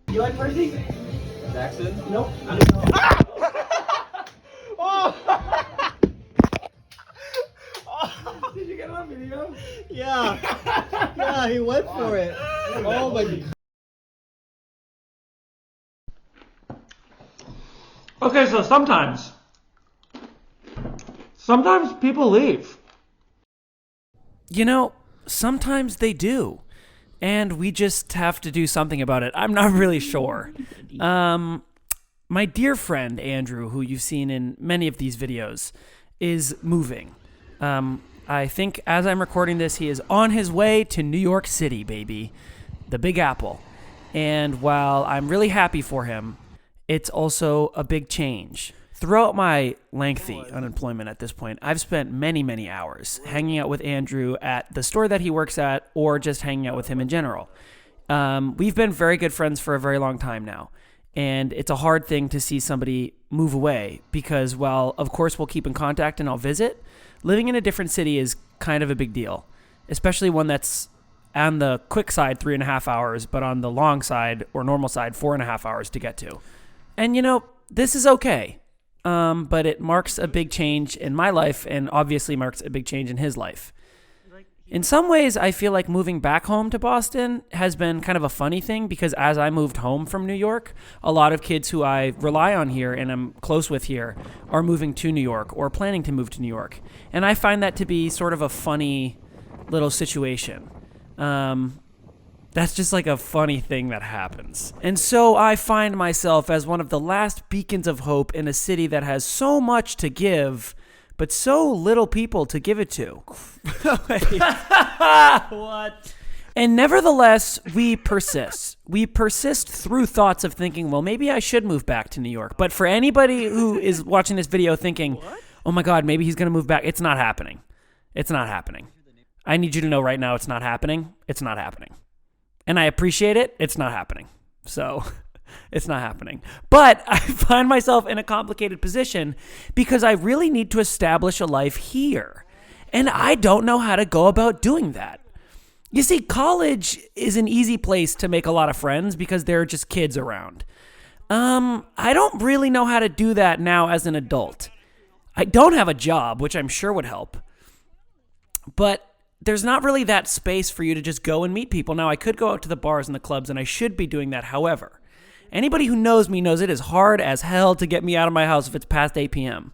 You like Percy? Jackson? Nope. Did you get it on video? Yeah. Yeah, he went for it. Oh my God. Okay, so sometimes people leave. You know, sometimes they do. And we just have to do something about it. I'm not really sure. My dear friend, Andrew, who you've seen in many of these videos, is moving. I think as I'm recording this, he is on his way to New York City, baby. The Big Apple. And while I'm really happy for him, it's also a big change. Throughout my lengthy unemployment at this point, I've spent many, many hours hanging out with Andrew at the store that he works at or just hanging out with him in general. We've been very good friends for a very long time now, and it's a hard thing to see somebody move away because while, of course, we'll keep in contact and I'll visit, living in a different city is kind of a big deal, especially one that's on the quick side, 3.5 hours, but on the long side or normal side, 4.5 hours to get to. And, you know, this is okay. But it marks a big change in my life and obviously marks a big change in his life. In some ways, I feel like moving back home to Boston has been kind of a funny thing because as I moved home from New York, a lot of kids who I rely on here and I'm close with here are moving to New York or planning to move to New York. And I find that to be sort of a funny little situation. That's just like a funny thing that happens. And so I find myself as one of the last beacons of hope in a city that has so much to give, but so little people to give it to. What? And nevertheless, we persist. We persist through thoughts of thinking, well, maybe I should move back to New York. But for anybody who is watching this video thinking, oh my God, maybe he's going to move back, it's not happening. It's not happening. I need you to know right now it's not happening. It's not happening. And I appreciate it. It's not happening. So it's not happening. But I find myself in a complicated position because I really need to establish a life here. And I don't know how to go about doing that. You see, college is an easy place to make a lot of friends because there are just kids around. I don't really know how to do that now as an adult. I don't have a job, which I'm sure would help. But there's not really that space for you to just go and meet people. Now, I could go out to the bars and the clubs, and I should be doing that. However, anybody who knows me knows it is hard as hell to get me out of my house if it's past 8 p.m.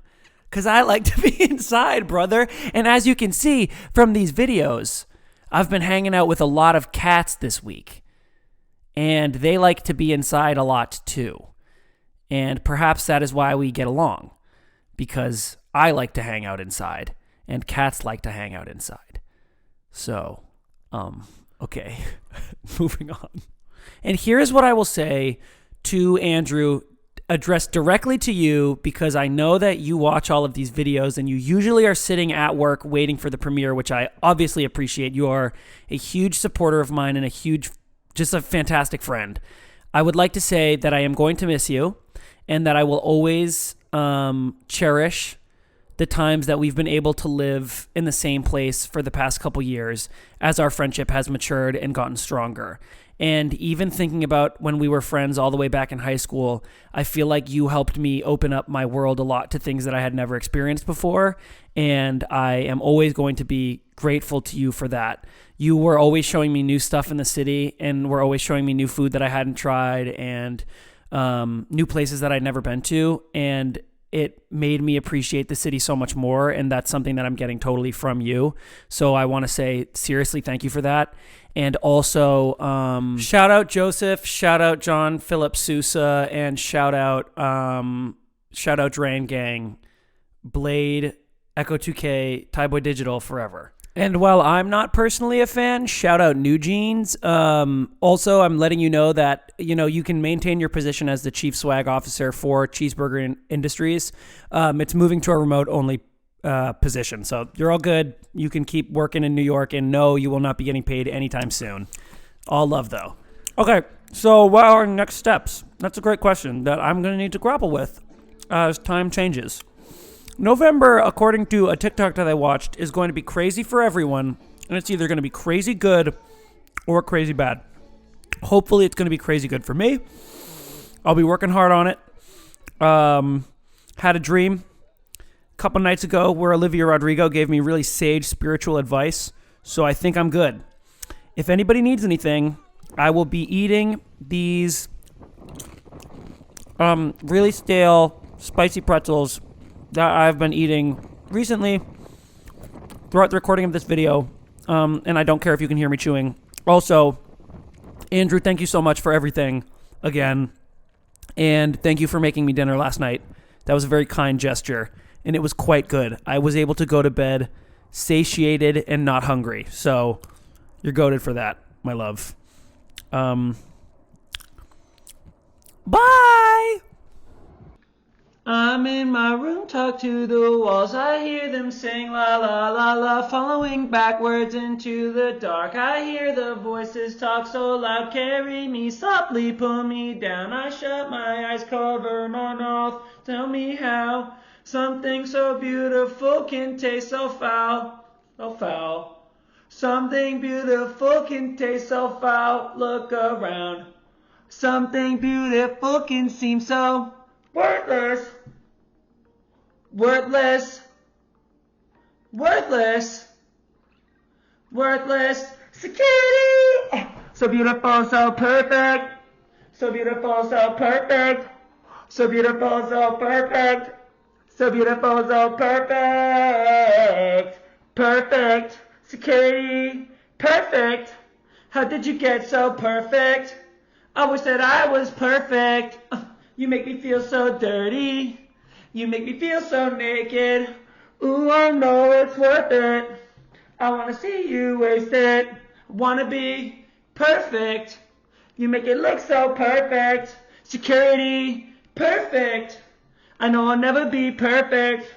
Because I like to be inside, brother. And as you can see from these videos, I've been hanging out with a lot of cats this week. And they like to be inside a lot, too. And perhaps that is why we get along. Because I like to hang out inside, and cats like to hang out inside. So, okay, moving on. And here's what I will say to Andrew, addressed directly to you, because I know that you watch all of these videos and you usually are sitting at work waiting for the premiere, which I obviously appreciate. You are a huge supporter of mine and just a fantastic friend. I would like to say that I am going to miss you and that I will always cherish the times that we've been able to live in the same place for the past couple years as our friendship has matured and gotten stronger. And even thinking about when we were friends all the way back in high school, I feel like you helped me open up my world a lot to things that I had never experienced before. And I am always going to be grateful to you for that. You were always showing me new stuff in the city and were always showing me new food that I hadn't tried and new places that I'd never been to. And it made me appreciate the city so much more, and that's something that I'm getting totally from you. So I want to say, seriously, thank you for that. And also, shout out Joseph, shout out John Philip Sousa, and shout out Drain Gang, Blade, Echo 2K, Tyboy Digital, forever. And while I'm not personally a fan, shout out New Jeans. Also, I'm letting you know that, you can maintain your position as the chief swag officer for Cheeseburger Industries. It's moving to a remote only position. So you're all good. You can keep working in New York, and no, you will not be getting paid anytime soon. All love, though. Okay, so what are our next steps? That's a great question that I'm going to need to grapple with as time changes. November, according to a TikTok that I watched, is going to be crazy for everyone, and it's either going to be crazy good or crazy bad. Hopefully it's going to be crazy good for me. I'll be working hard on it. Had a dream a couple nights ago where Olivia Rodrigo gave me really sage spiritual advice. So I think I'm good. If anybody needs anything, I will be eating these really stale, spicy pretzels that I've been eating recently throughout the recording of this video. And I don't care if you can hear me chewing. Also, Andrew, thank you so much for everything again. And thank you for making me dinner last night. That was a very kind gesture. And it was quite good. I was able to go to bed satiated and not hungry. So you're goated for that, my love. Bye! I'm in my room, talk to the walls. I hear them sing la la la la, following backwards into the dark. I hear the voices talk so loud, carry me softly, pull me down. I shut my eyes, cover my mouth, tell me how something so beautiful can taste so foul, so foul. Something beautiful can taste so foul, look around. Something beautiful can seem so worthless, worthless, worthless, worthless. Security! So beautiful, so perfect. So beautiful, so perfect. So beautiful, so perfect. So beautiful, so perfect. Perfect. Security. Perfect. How did you get so perfect? I wish that I was perfect. You make me feel so dirty. You make me feel so naked. Ooh, I know it's worth it. I wanna see you wasted. Wanna be perfect. You make it look so perfect. Security, perfect. I know I'll never be perfect.